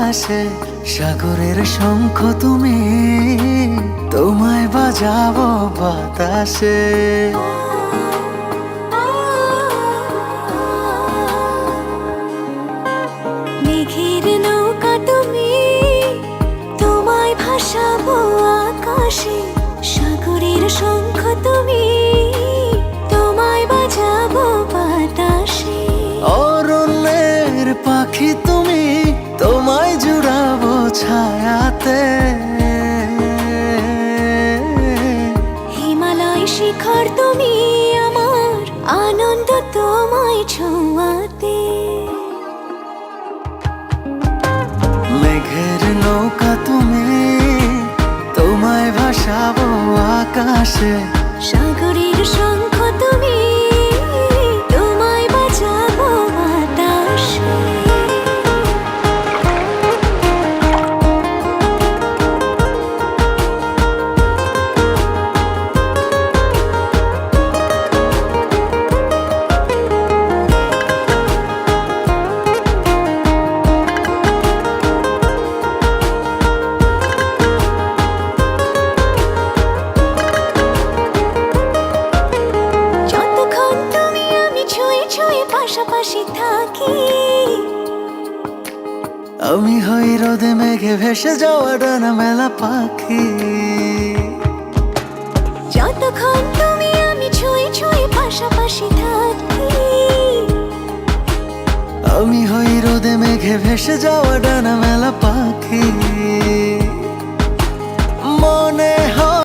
আকাশে সাগরের শঙ্খ তুমি, তোমায় বাজাবো বাতাসে। মেঘের নৌকা তুমি, তোমায় ভাসাবো আকাশে। সাগরের শঙ্খ তুমি, তোমায় বাজাবো বাতাসে। অরণ্যের পাখি তুমি, তোমায় জুড়াবো ছায়াতে। হিমালয় শিখর তুমি, আমার আনন্দ তোমায় ছোঁয়াতে। মেঘের নৌকা তুমি, তোমায় ভাসাবো আকাশে। সাগরের শঙ্খ তুমি, তোমায় বাজাবো বাতাসে। যতক্ষণ তুমি আমি ছুঁয়ে ছুঁয়ে পাশাপাশি থাকি, আমি হই রোদে মেঘে ভেসে যাওয়া ডানা মেলা পাখি। যতক্ষণ তুমি আমি ছুঁয়ে ছুঁয়ে পাশাপাশি থাকি, আমি হই রোদে মেঘে ভেসে যাওয়া ডানা মেলা পাখি।